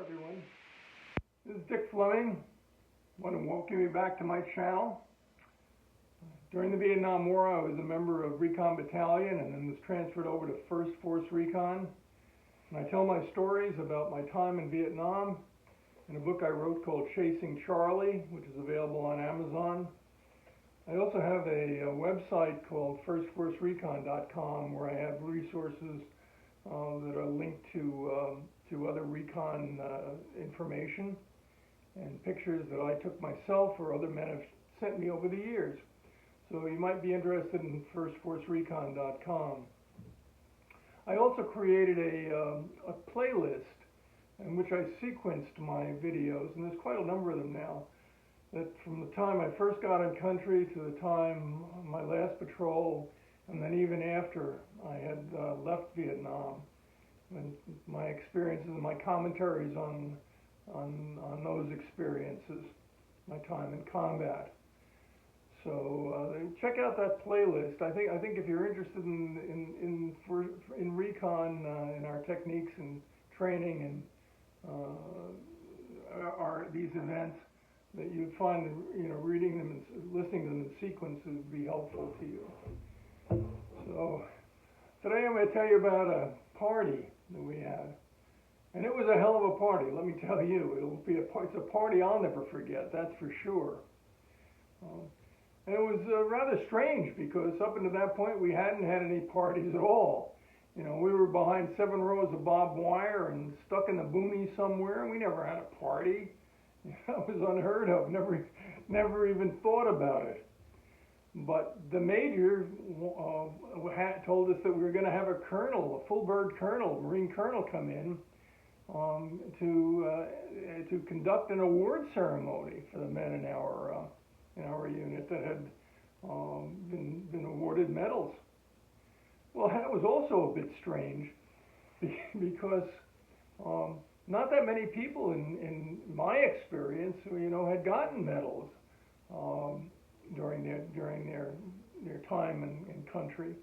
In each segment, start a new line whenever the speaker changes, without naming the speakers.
everyone. This is Dick Fleming. I want to welcome you back to my channel. During the Vietnam War, I was a member of Recon Battalion and then was transferred over to 1st Force Recon. And I tell my stories about my time in Vietnam in a book I wrote called Chasing Charlie, which is available on Amazon. I also have a website called firstforcerecon.com where I have resources that are linked to other recon information and pictures that I took myself or other men have sent me over the years. So you might be interested in firstforcerecon.com. I also created a playlist in which I sequenced my videos, and there's quite a number of them now, that from the time I first got in country to the time my last patrol, and then even after I had left Vietnam, and my experiences and my commentaries on those experiences, my time in combat. So check out that playlist. I think if you're interested in recon, in our techniques and training and these events, that you'd find reading them and listening to them in sequence would be helpful to you. So today I'm going to tell you about a party that we had, and it was a hell of a party. Let me tell you, it's a party I'll never forget. That's for sure. And it was rather strange because up until that point we hadn't had any parties at all. We were behind 7 rows of barbed wire and stuck in the boonies somewhere, and we never had a party. That was unheard of. Never even thought about it. But the major told us that we were going to have a colonel, a full bird colonel, Marine colonel, come in to conduct an award ceremony for the men in our unit that had been awarded medals. Well, that was also a bit strange because not that many people in my experience, had gotten medals during their time in country.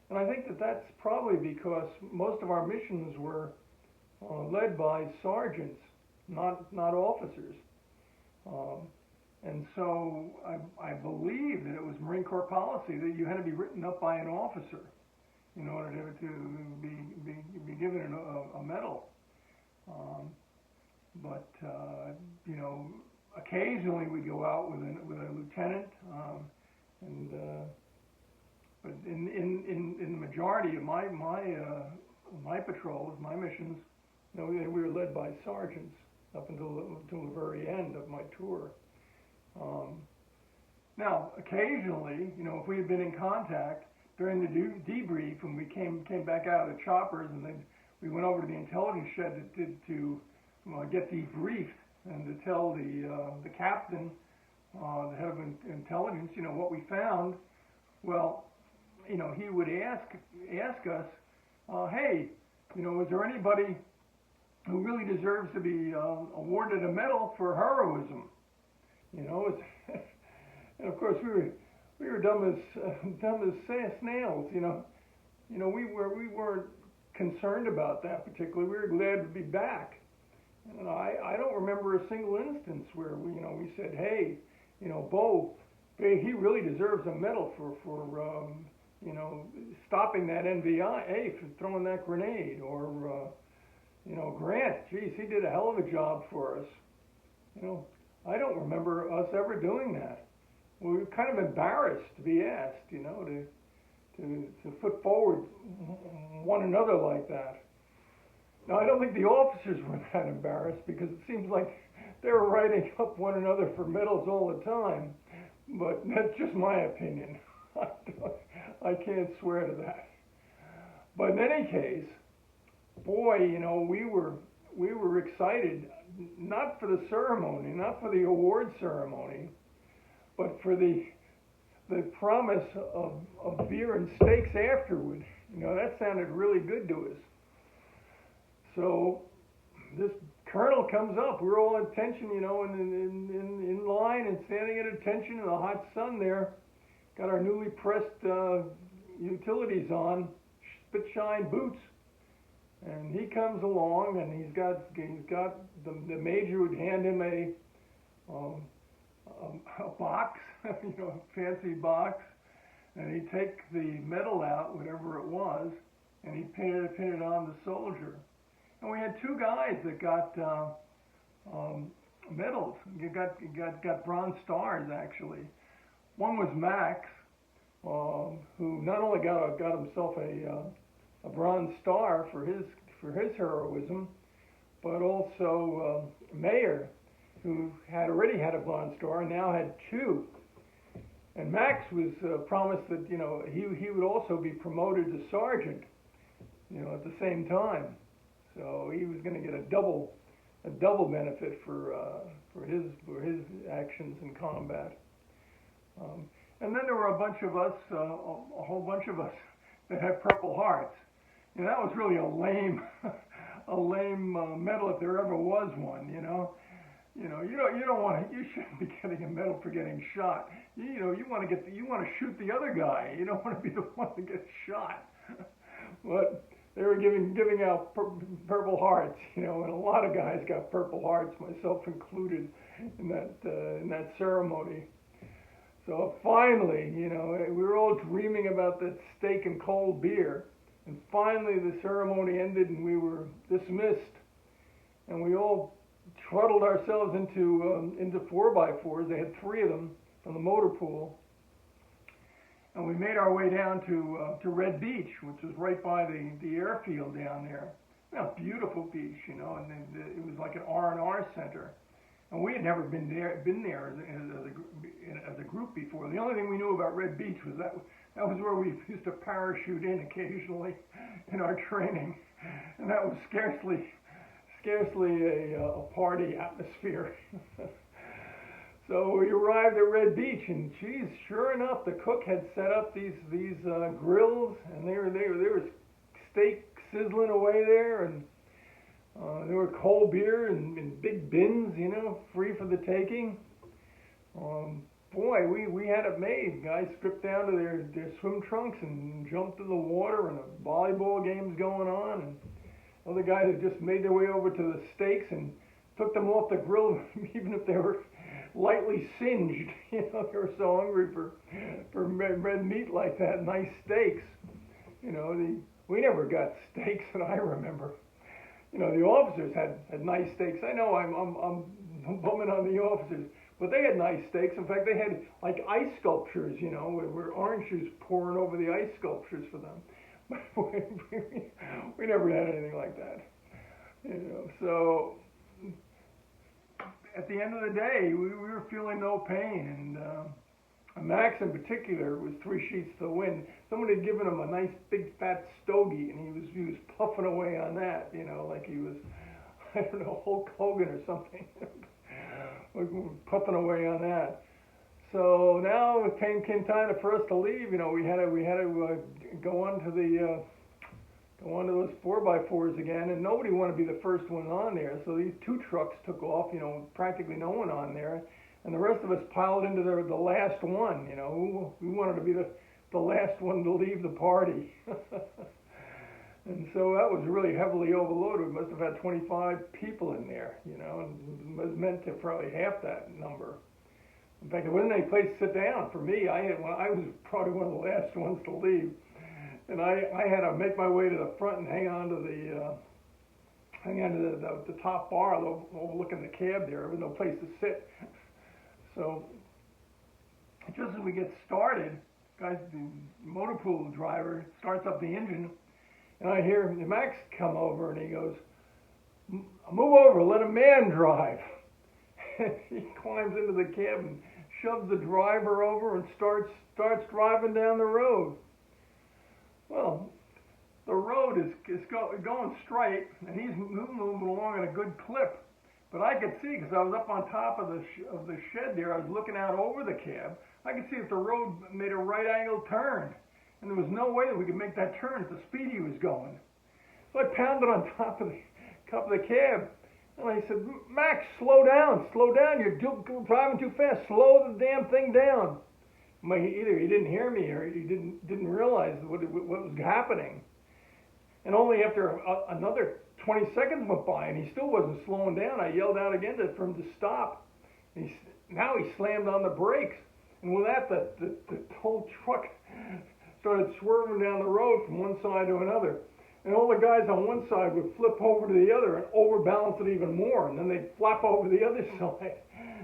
And I think that that's probably because most of our missions were led by sergeants, not officers. And so I believe that it was Marine Corps policy that you had to be written up by an officer in order to be given a medal. But occasionally we go out with a lieutenant, but in the majority of my patrols, my missions, we were led by sergeants up until the very end of my tour. Now, occasionally, if we had been in contact during the debrief when we came back out of the choppers, and then we went over to the intelligence shed to get debriefed and to tell the captain, the head of intelligence, what we found. Well, he would ask us, hey, is there anybody who really deserves to be awarded a medal for heroism? And of course we were dumb as snails. We weren't concerned about that particularly. We were glad to be back. And I don't remember a single instance where we said, hey, Bo, he really deserves a medal for stopping that NVA, for throwing that grenade, or Grant, geez, he did a hell of a job for us. I don't remember us ever doing that. We were kind of embarrassed to be asked, to put forward one another like that. Now, I don't think the officers were that embarrassed because it seems like they were writing up one another for medals all the time. But that's just my opinion. I can't swear to that. But in any case, boy, we were excited, not for the ceremony, not for the award ceremony, but for the promise of beer and steaks afterward. That sounded really good to us. So this colonel comes up. We're all at attention, in line and standing at attention in the hot sun there. Got our newly pressed utilities on, spit shine boots. And he comes along, and he's got the major would hand him a box, you know, a fancy box, and he'd take the medal out, whatever it was, and he'd pin it on the soldier. And we had two guys that got medals. Got bronze stars actually. One was Max, who not only got himself a bronze star for his heroism, but also Mayer, who had already had a bronze star and now had two. And Max was promised that, you know, he would also be promoted to sergeant, you know, at the same time. So he was going to get a double benefit for his actions in combat. And then there were a bunch of us, a whole bunch of us that had Purple Hearts. And that was really a lame medal if there ever was one. You don't want to. You shouldn't be getting a medal for getting shot. You want to shoot the other guy. You don't want to be the one that gets shot. But they were giving out Purple Hearts, you know, and a lot of guys got Purple Hearts, myself included, in that ceremony. So finally, you know, we were all dreaming about that steak and cold beer, and finally the ceremony ended and we were dismissed, and we all trundled ourselves into 4x4s. They had three of them from the motor pool. And we made our way down to Red Beach, which was right by the airfield down there. Now, beautiful beach, you know, and it was like an R&R center. And we had never been there as a group before. The only thing we knew about Red Beach was that was where we used to parachute in occasionally in our training, and that was scarcely a party atmosphere. So we arrived at Red Beach, and geez, sure enough, the cook had set up these grills, and there was steak sizzling away there, and there were cold beer in big bins, you know, free for the taking. Boy, we had it made. Guys stripped down to their swim trunks and jumped in the water, and a volleyball game's going on, and other guys had just made their way over to the steaks and took them off the grill, even if they were lightly singed. You know, they were so hungry for red meat like that, nice steaks. You know, we never got steaks that I remember. You know, the officers had nice steaks. I know I'm bumming on the officers, but they had nice steaks. In fact, they had like ice sculptures, you know, where orange juice pouring over the ice sculptures for them. But we never had anything like that. You know, so at the end of the day, we were feeling no pain, and Max in particular was 3 sheets to the wind. Somebody had given him a nice big fat stogie, and he was puffing away on that, you know, like he was, I don't know, Hulk Hogan or something, puffing away on that. So now it came time for us to leave. You know, we had to go on to those 4x4s again, and nobody wanted to be the first one on there. So these two trucks took off, you know, practically no one on there, and the rest of us piled into the last one. You know, we wanted to be the last one to leave the party. And so that was really heavily overloaded. We must have had 25 people in there, you know, and it was meant to probably half that number. In fact, there wasn't any place to sit down for me. I was probably one of the last ones to leave, and I had to make my way to the front and hang on to the top bar overlooking the cab there. There was no place to sit. So just as we get started, the motor pool driver starts up the engine, and I hear Max come over, and he goes, "Move over, let a man drive." He climbs into the cab and shoves the driver over and starts driving down the road. Well, the road is going straight, and he's moving along at a good clip. But I could see, because I was up on top of the shed there, I was looking out over the cab. I could see if the road made a right angle turn, and there was no way that we could make that turn at the speed he was going. So I pounded on top of the cab. And I said, "Max, slow down, you're driving too fast, slow the damn thing down." Either he didn't hear me or he didn't realize what was happening. And only after another 20 seconds went by and he still wasn't slowing down, I yelled out again for him to stop. And now he slammed on the brakes. And with that, the whole truck started swerving down the road from one side to another. And all the guys on one side would flip over to the other and overbalance it even more. And then they'd flap over the other side.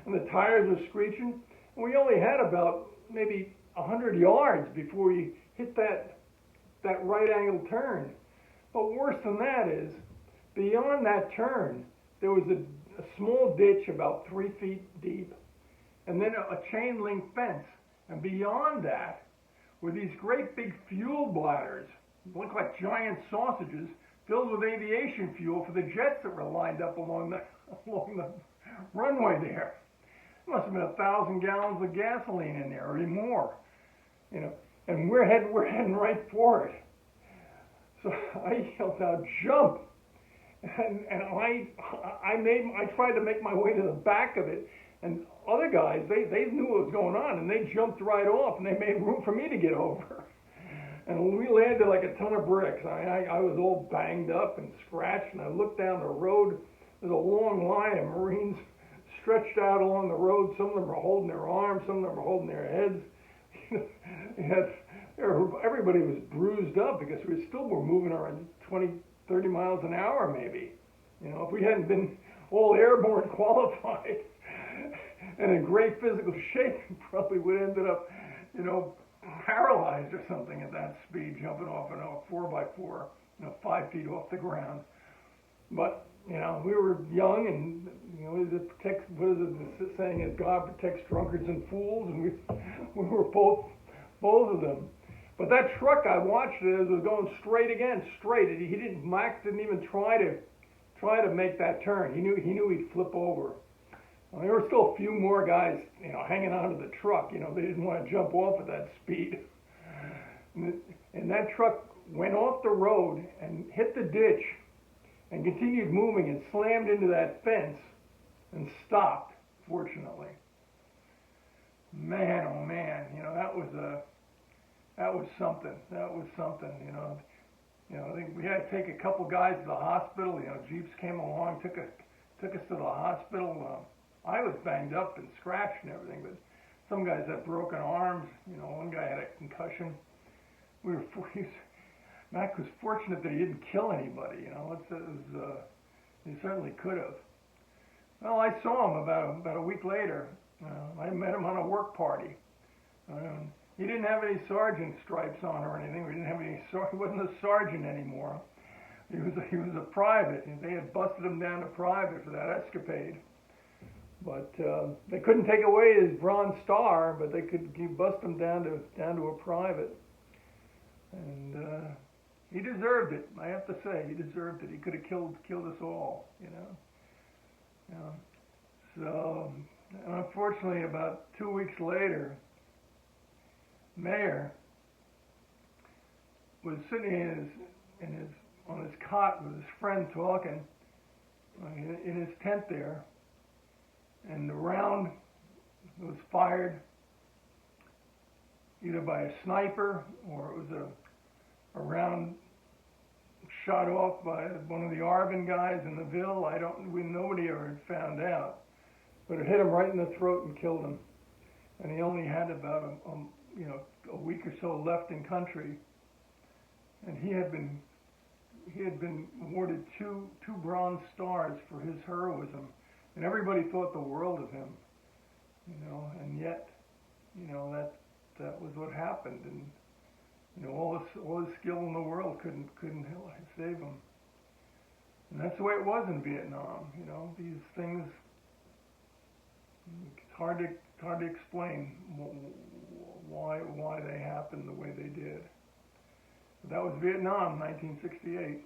And the tires were screeching. And we only had about maybe 100 yards before we hit that right angle turn. But worse than that is, beyond that turn, there was a small ditch about 3 feet deep, and then a chain link fence. And beyond that were these great big fuel bladders, looked like giant sausages, filled with aviation fuel for the jets that were lined up along the runway there. There must have been 1,000 gallons of gasoline in there, or even more, you know. And we're heading right for it. So I yelled out, "Jump!" And I tried to make my way to the back of it, and other guys, they knew what was going on, and they jumped right off, and they made room for me to get over. And we landed like a ton of bricks. I was all banged up and scratched, and I looked down the road. There's a long line of Marines stretched out along the road. Some of them were holding their arms, some of them were holding their heads. Everybody was bruised up because we still were moving around 20, 30 miles an hour maybe. You know, if we hadn't been all airborne qualified and in great physical shape, we probably would have ended up, you know, paralyzed or something at that speed, jumping off in a 4x4, 5 feet off the ground. But, you know, we were young, and, you know, what is the saying is, God protects drunkards and fools, and we were both of them. But that truck, I watched it as it was going straight. Max didn't even try to make that turn. He knew he'd flip over. Well, there were still a few more guys, you know, hanging onto the truck. You know, they didn't want to jump off at that speed. And that truck went off the road and hit the ditch and continued moving and slammed into that fence and stopped, fortunately. Man, oh man, you know, that was something. That was something, you know. I think we had to take a couple guys to the hospital. You know, Jeeps came along, took us to the hospital. I was banged up and scratched and everything, but some guys had broken arms. You know, one guy had a concussion. Mac was fortunate that he didn't kill anybody. You know, he certainly could have. Well, I saw him about a week later. I met him on a work party. He didn't have any sergeant stripes on or anything. He wasn't a sergeant anymore. He was a private. They had busted him down to private for that escapade. But they couldn't take away his Bronze Star, but they could bust him down to a private. And he deserved it. I have to say, he deserved it. He could have killed us all. You know. So, unfortunately, about 2 weeks later, Mayor was sitting on his cot with his friend talking in his tent there, and the round was fired either by a sniper or it was a round shot off by one of the Arvin guys in the Ville. Nobody ever found out, but it hit him right in the throat and killed him, and he only had about a week or so left in country, and he had been awarded two Bronze Stars for his heroism, and everybody thought the world of him, you know, and yet, you know, that was what happened, and you know, all his skill in the world couldn't save him, and that's the way it was in Vietnam. You know, these things, it's hard to explain why they happened the way they did. But that was Vietnam, 1968.